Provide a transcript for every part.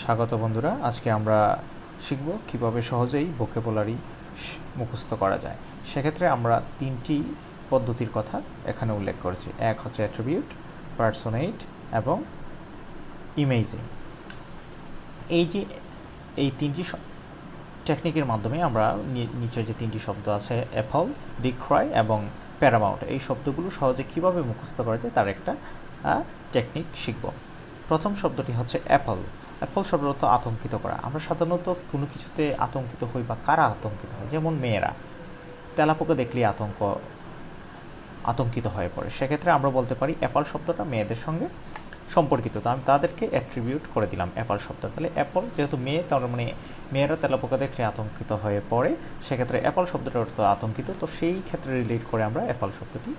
স্বাগত বন্ধুরা, আজকে আমরা শিখব কিভাবে সহজেই ভোকাবুলারি মুখস্থ করা যায়। সেক্ষেত্রে আমরা তিনটি পদ্ধতির কথা এখানে উল্লেখ করেছি। এক হচ্ছে অ্যাট্রিবিউট, পার্সোনেট এবং ইমেজিং। এই তিনটি টেকনিকের মাধ্যমে আমরা নিচের যে তিনটি শব্দ আছে অ্যাপল, ডিক্রয় এবং প্যারামাউন্ট, এই শব্দগুলো সহজে কীভাবে মুখস্থ করা যায় তার একটা টেকনিক শিখব। প্রথম শব্দটি হচ্ছে অ্যাপল। অ্যাপল শব্দের অর্থ আতঙ্কিত করা। আমরা সাধারণত কোনো কিছুতে আতঙ্কিত হই বা কারা আতঙ্কিত হয়, যেমন মেয়েরা তেলাপোকা দেখলেই আতঙ্কিত হয়ে পড়ে। সেক্ষেত্রে আমরা বলতে পারি অ্যাপল শব্দটা মেয়েদের সঙ্গে সম্পর্কিত, তো আমি তাদেরকে অ্যাট্রিবিউট করে দিলাম অ্যাপল শব্দ। তাহলে অ্যাপল যেহেতু মেয়ে, তার মানে মেয়েরা তেলাপোকা দেখলে আতঙ্কিত হয়ে পড়ে, সেক্ষেত্রে অ্যাপল শব্দটার অর্থ আতঙ্কিত, তো সেই ক্ষেত্রে রিলেট করে আমরা অ্যাপল শব্দটি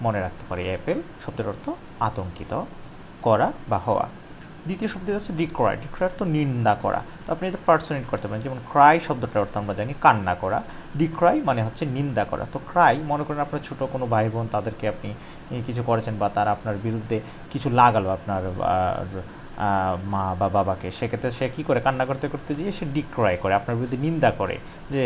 মনে রাখতে পারি। অ্যাপেল শব্দের অর্থ আতঙ্কিত করা বা হওয়া। দ্বিতীয় শব্দ হচ্ছে ডিক্রয়। ডিক্রয় অর্থ নিন্দা করা। তো আপনি এটা পার্সোনেট করতে পারেন, যেমন ক্রাই শব্দটার অর্থ আমরা জানি কান্না করা। ডিক্রয় মানে হচ্ছে নিন্দা করা। তো ক্রাই, মনে করেন আপনার ছোটো কোনো ভাই বোন, তাদেরকে আপনি কিছু করেছেন বা তারা আপনার বিরুদ্ধে কিছু লাগালো আপনার মা বা বাবাকে, সেক্ষেত্রে সে কী করে, কান্না করতে করতে গিয়ে সে ডিক্রয় করে, আপনার বিরুদ্ধে নিন্দা করে যে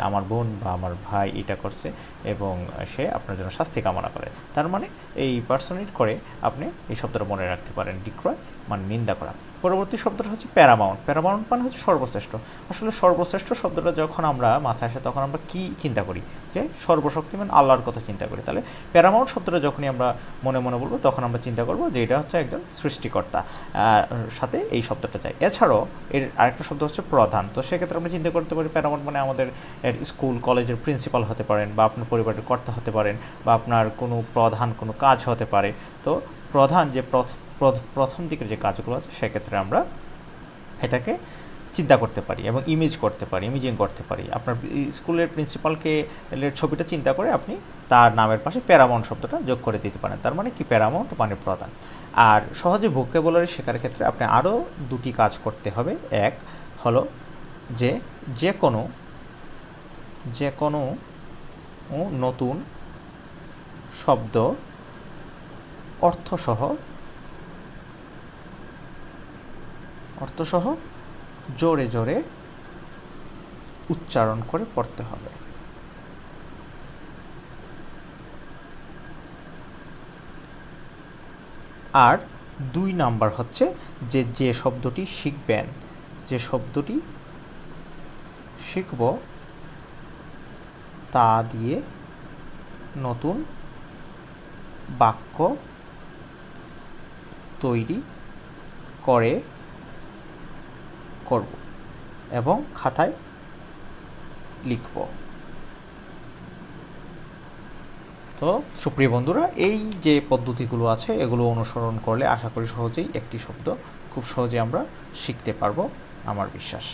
আমার বোন বা আমার ভাই এটা করছে, এবং সে আপনার জন্য শাস্তি কামনা করে। তার মানে এই পার্সোনেট করে আপনি এই শব্দটা মনে রাখতে পারেন, ডিক্রয় মানে নিন্দা করা। পরবর্তী শব্দটা হচ্ছে প্যারামাউন্ট। প্যারামাউন্ট মানে হচ্ছে সর্বশ্রেষ্ঠ। আসলে সর্বশ্রেষ্ঠ শব্দটা যখন আমরা মাথায় আসে তখন আমরা কী চিন্তা করি, যে সর্বশক্তিমান আল্লাহর কথা চিন্তা করি। তাহলে প্যারামাউন্ট শব্দটা যখনই আমরা মনে মনে বলবো তখন আমরা চিন্তা করবো যে এটা হচ্ছে একজন সৃষ্টিকর্তা, সাথে এই শব্দটা চাই। এছাড়াও এর আরেকটা শব্দ হচ্ছে প্রধান। তো সেক্ষেত্রে আমরা চিন্তা করতে পারি প্যারামাউন্ট মানে আমাদের স্কুল কলেজের প্রিন্সিপাল হতে পারেন, বা আপনার পরিবারের কর্তা হতে পারেন, বা আপনার কোনো প্রধান কোনো কাজ হতে পারে। তো প্রধান যে প্রথম দিকের যে কাজগুলো আছে, সেক্ষেত্রে আমরা এটাকে চিন্তা করতে পারি এবং ইমেজিং করতে পারি। আপনার স্কুলের প্রিন্সিপালকে ছবিটা চিন্তা করে আপনি তার নামের পাশে প্যারামাউন্ট শব্দটা যোগ করে দিতে পারেন। তার মানে কি, প্যারামাউন্ট মানে প্রধান। আর সহজে ভোকাবুলারি শেখার ক্ষেত্রে আপনি আরও দুটি কাজ করতে হবে। এক হলো যে কোনো নতুন শব্দ অর্থসহ জোরে জোরে উচ্চারণ করে পড়তে হবে। আর 2 নাম্বার হচ্ছে যে শব্দটি শিখবেন, যে শব্দটি শিখব তা দিয়ে নতুন বাক্য তৈরি করব এবং খাতায় লিখব। তো সুপ্রিয় বন্ধুরা, এই যে পদ্ধতিগুলো আছে এগুলো অনুসরণ করলে আশা করি সহজেই একটি শব্দ খুব সহজে আমরা শিখতে পারবো, আমার বিশ্বাস।